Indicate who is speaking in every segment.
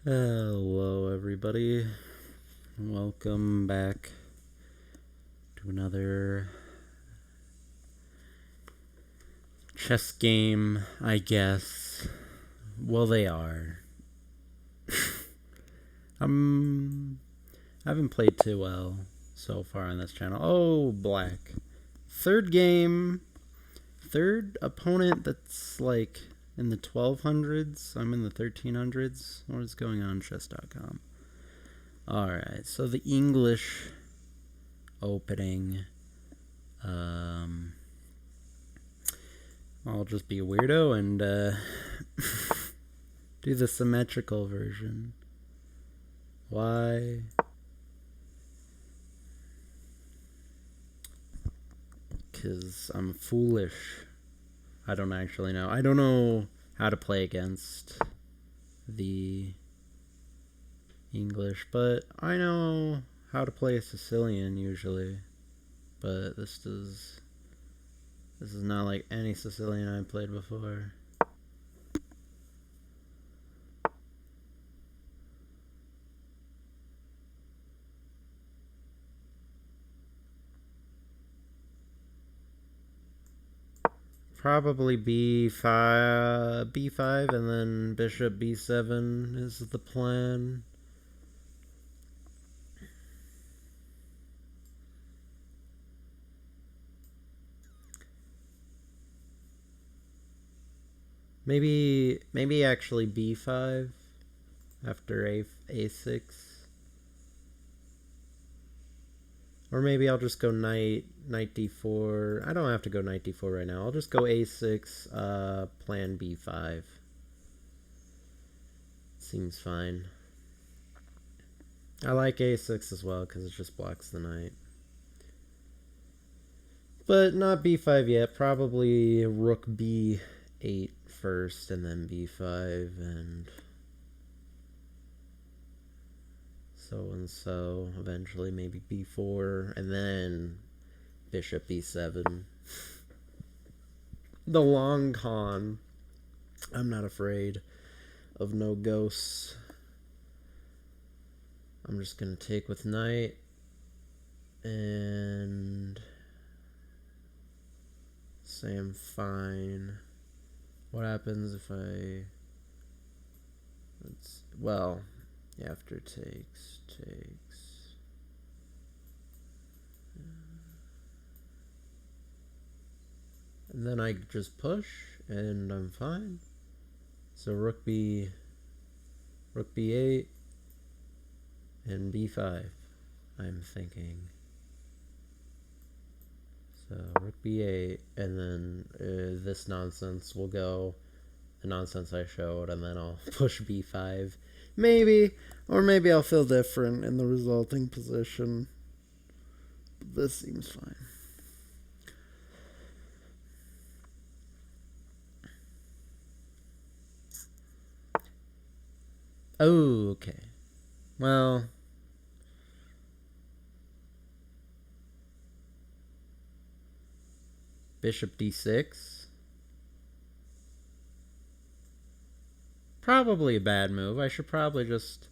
Speaker 1: Hello, everybody. Welcome back to another chess game, I guess. Well, they are. I haven't played too well so far on this channel. Oh, black. Third game. Third opponent that's like in the 1200s. I'm in the 1300s. What is going on chess.com? Alright, so the English opening. I'll just be a weirdo and do the symmetrical version. Why? Because I'm foolish. I don't actually know. I don't know how to play against the English, but I know how to play a Sicilian usually. But this is not like any Sicilian I played before. Probably b5 and then bishop b7 is the plan. Maybe actually b5 after a6. Or maybe I'll just go knight d4. I don't have to go knight d4 right now. I'll just go a6, plan b5. Seems fine. I like a6 as well because it just blocks the knight. But not b5 yet. Probably rook b8 first and then b5 and so eventually maybe b4 and then bishop b7. The long con. I'm not afraid of no ghosts. I'm just gonna take with knight and say I'm fine. What happens if well, after takes. And then I just push and I'm fine. So rook b8 and b5, I'm thinking. So rook b8 and then this nonsense will go, the nonsense I showed, and then I'll push b5. Maybe, or maybe I'll feel different in the resulting position. But this seems fine. Oh, okay. Well, bishop d6. Probably a bad move. I should probably just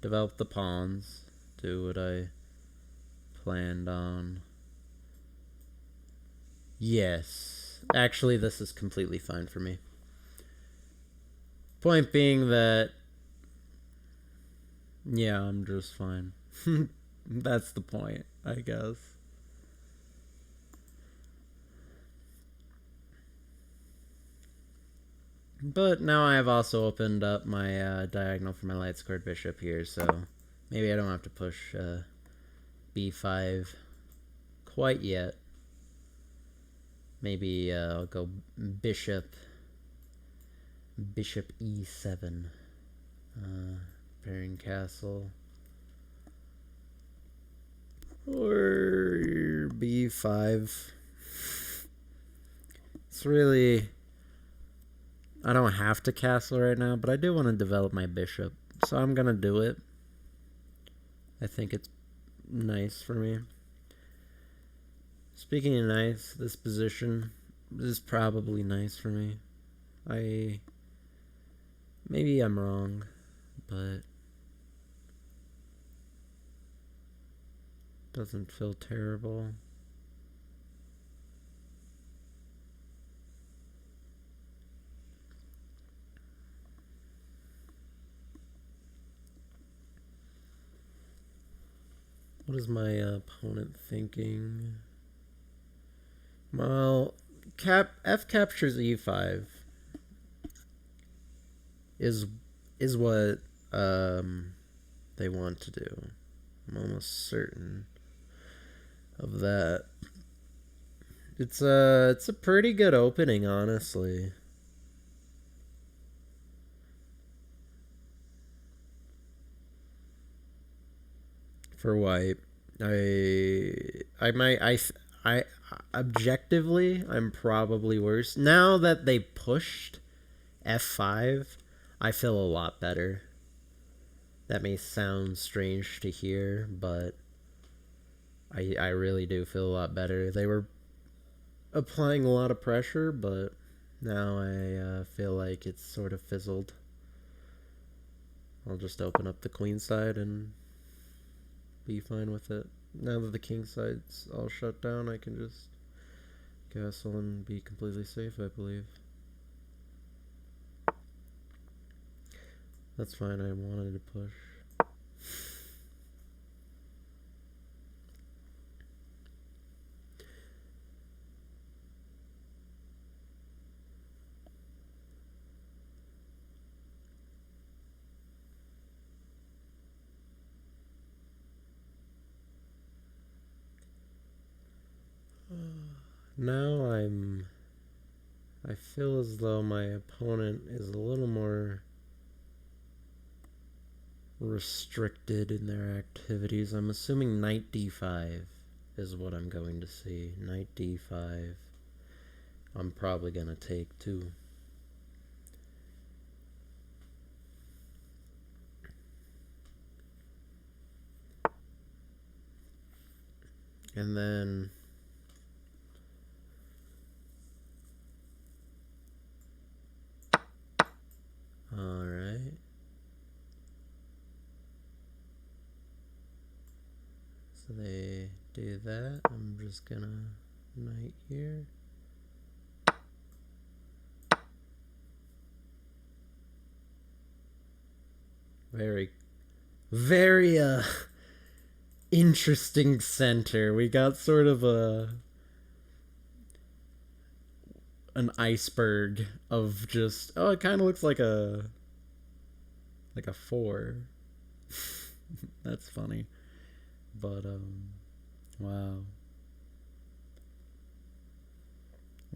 Speaker 1: develop the pawns, do what I planned on. Yes. Actually, this is completely fine for me. Point being that, yeah, I'm just fine. That's the point, I guess. But now I have also opened up my diagonal for my light squared bishop here, so maybe I don't have to push b5 quite yet. Maybe I'll go bishop e7, preparing castle, or b5. It's really, I don't have to castle right now, but I do want to develop my bishop, so I'm gonna do it. I think it's nice for me. Speaking of nice, this position is probably nice for me. Maybe I'm wrong, but doesn't feel terrible. What is my opponent thinking? Well, F captures E5 is what they want to do. I'm almost certain of that. It's a pretty good opening, honestly. For white, I objectively, I'm probably worse. Now that they pushed F5, I feel a lot better. That may sound strange to hear, but I really do feel a lot better. They were applying a lot of pressure, but now I feel like it's sort of fizzled. I'll just open up the queen side and be fine with it. Now that the king side's all shut down, I can just castle and be completely safe, I believe. That's fine, I wanted to push. Now I feel as though my opponent is a little more restricted in their activities. I'm assuming knight d5 is what I'm going to see. Knight d5. I'm probably going to take too. And then alright. So they do that. I'm just gonna knight here. Very, very interesting center. We got sort of an iceberg of just, oh, it kind of looks like a 4. That's funny. But wow.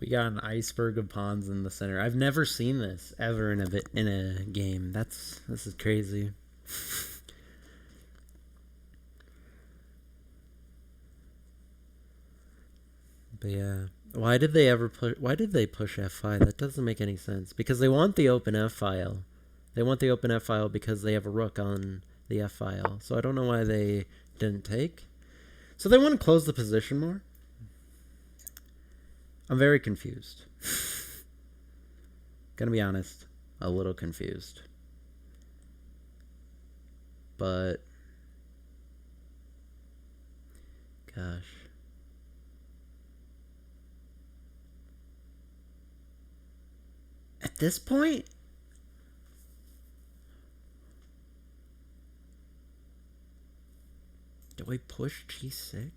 Speaker 1: We got an iceberg of pawns in the center. I've never seen this ever in a game. This is crazy. But yeah, why did they push F5? That doesn't make any sense. Because they want the open F file. They want the open F file because they have a rook on the F file. So I don't know why they didn't take. So they want to close the position more? I'm very confused. Gonna be honest, a little confused. But gosh. At this point, do I push G6?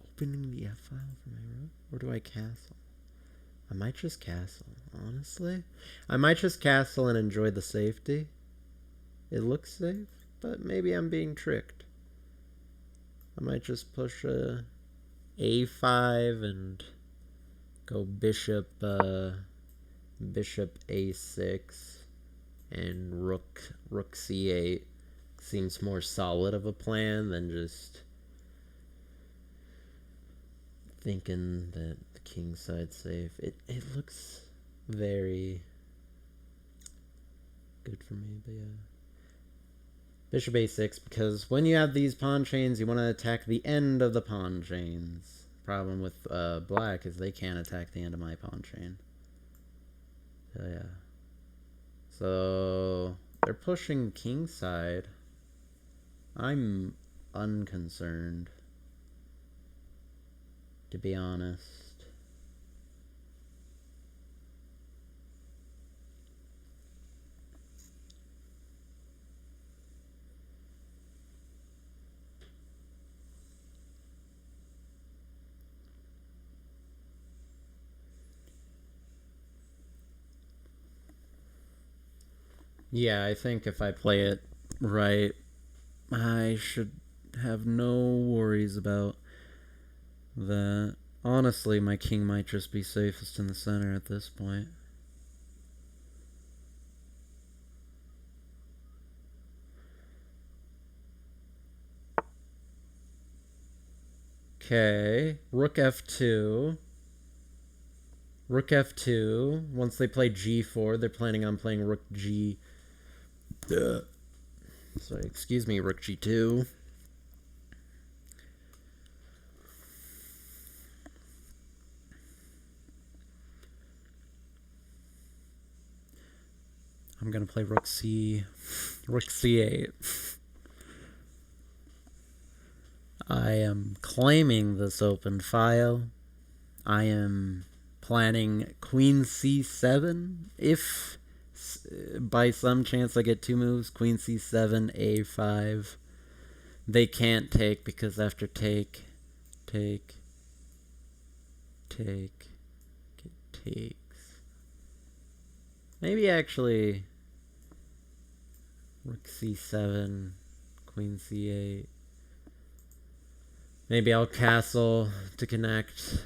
Speaker 1: Opening the F file for my rook? Or do I castle? I might just castle, honestly. I might just castle and enjoy the safety. It looks safe, but maybe I'm being tricked. I might just push a A5 and go bishop A6 and rook C8. Seems more solid of a plan than just thinking that the king side's safe. It looks very good for me, but yeah. Bishop A6, because when you have these pawn chains, you want to attack the end of the pawn chains. Problem with black is they can't attack the end of my pawn chain. So yeah. So they're pushing kingside. I'm unconcerned, to be honest. Yeah, I think if I play it right, I should have no worries about that. Honestly, my king might just be safest in the center at this point. Okay, rook f2. Rook f2. Once they play g4, they're planning on playing rook g. Sorry, excuse me, rook g2. I'm gonna play rook c8. I am claiming this open file. I am planning queen c7. If by some chance I get two moves, queen c7, a5. They can't take because after take, it takes. Maybe actually rook c7, queen c8. Maybe I'll castle to connect.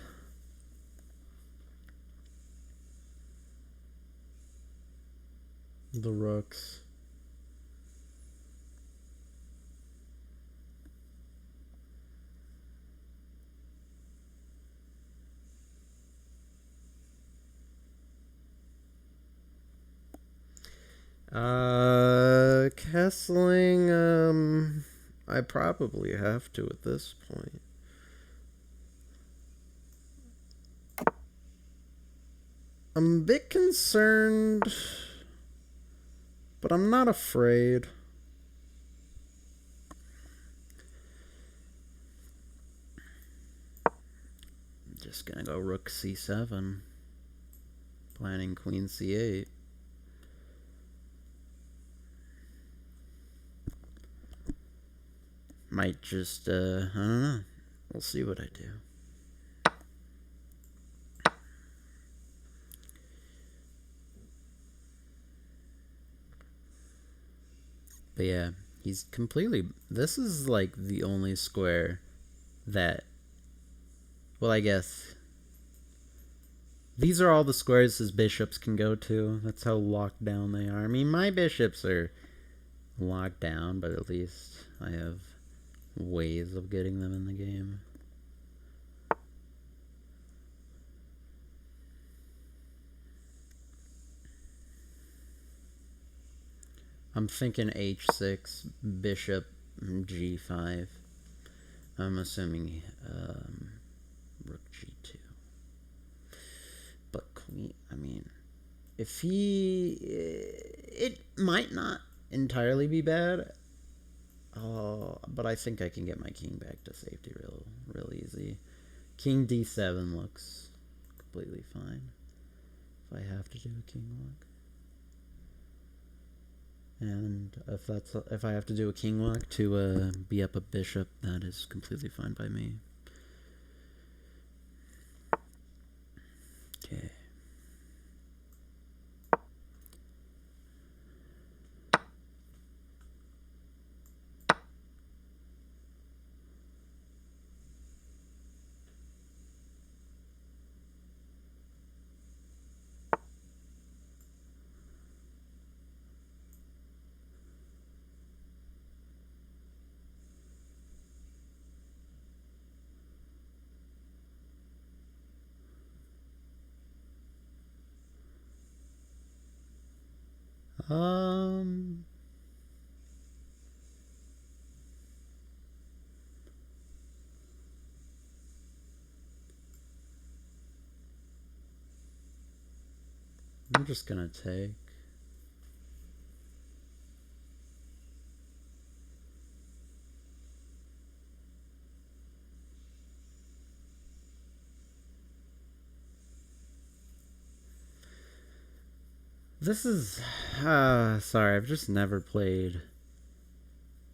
Speaker 1: The rooks. Castling, I probably have to at this point. I'm a bit concerned, but I'm not afraid. I'm just gonna go rook c7, planning queen c8. Might just, I don't know. We'll see what I do. But yeah, he's completely... This is like the only square that... Well, I guess... These are all the squares his bishops can go to. That's how locked down they are. I mean, my bishops are locked down, but at least I have ways of getting them in the game. I'm thinking h6, bishop, g5. I'm assuming rook g2. But queen, I mean, if he... It might not entirely be bad. But I think I can get my king back to safety real easy. King d7 looks completely fine. If I have to do a king walk. And if I have to do a king walk to be up a bishop, that is completely fine by me. Okay. I'm just gonna take. This is... sorry, I've just never played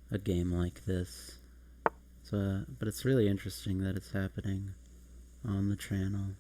Speaker 1: a game like this. So, but it's really interesting that it's happening on the channel.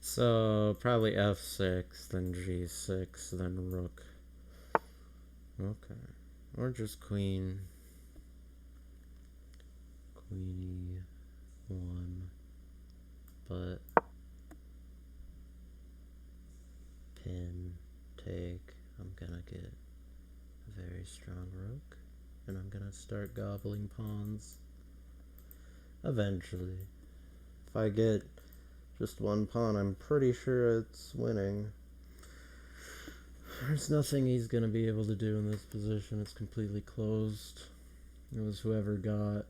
Speaker 1: So, probably f6, then g6, then rook. Okay. Or just queen. Queen e1. But pin, take. I'm gonna get a very strong rook. And I'm gonna start gobbling pawns. Eventually. If I get just one pawn, I'm pretty sure it's winning. There's nothing he's gonna be able to do in this position. It's completely closed. It was whoever got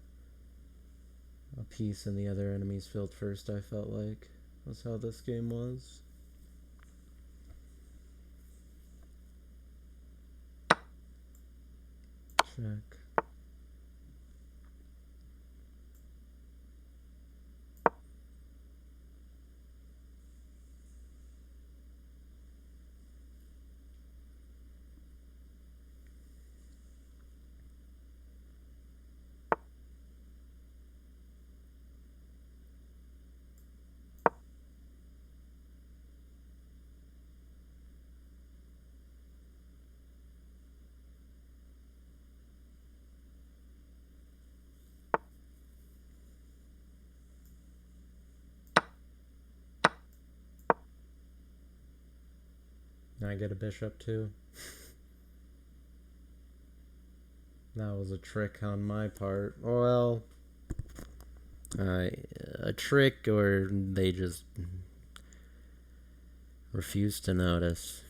Speaker 1: a piece in the other enemy's field first, I felt like. That's how this game was. Check. Now I get a bishop too. That was a trick on my part. Well, a trick, or they just refused to notice.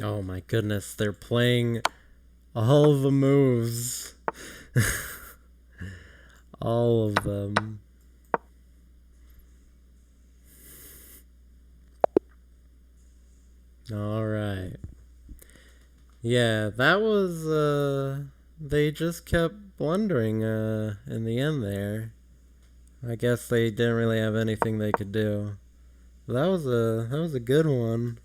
Speaker 1: Oh my goodness, they're playing all the moves. All of them. Alright. Yeah, that was, they just kept blundering, in the end there. I guess they didn't really have anything they could do. That was a good one.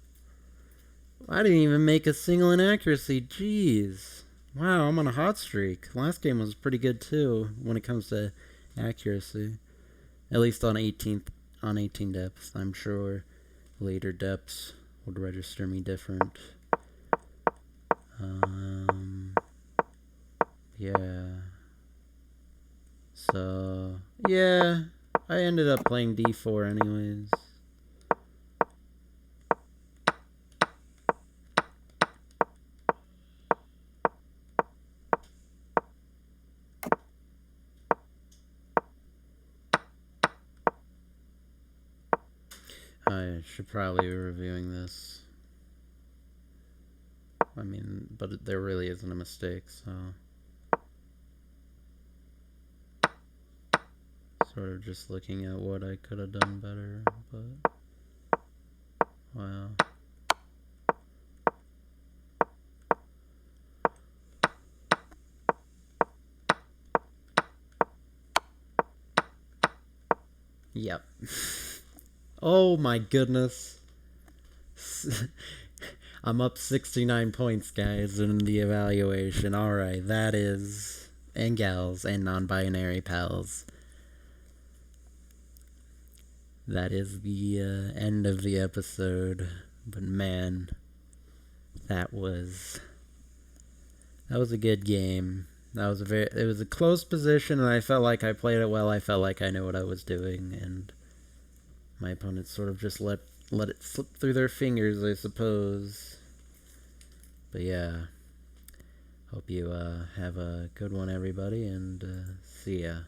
Speaker 1: I didn't even make a single inaccuracy. Jeez. Wow, I'm on a hot streak. Last game was pretty good too when it comes to accuracy. At least on 18 depths. I'm sure later depths would register me different. Yeah. So, yeah, I ended up playing d4 anyways. I should probably be reviewing this. I mean, but there really isn't a mistake, so... Sort of just looking at what I could have done better, but... Wow. Yep. Oh my goodness. I'm up 69 points, guys, in the evaluation. Alright, that is... And gals, and non-binary pals. That is the end of the episode. But man, that was a good game. It was a close position, and I felt like I played it well. I felt like I knew what I was doing, and my opponents sort of just let it slip through their fingers, I suppose. But yeah, hope you have a good one, everybody, and see ya.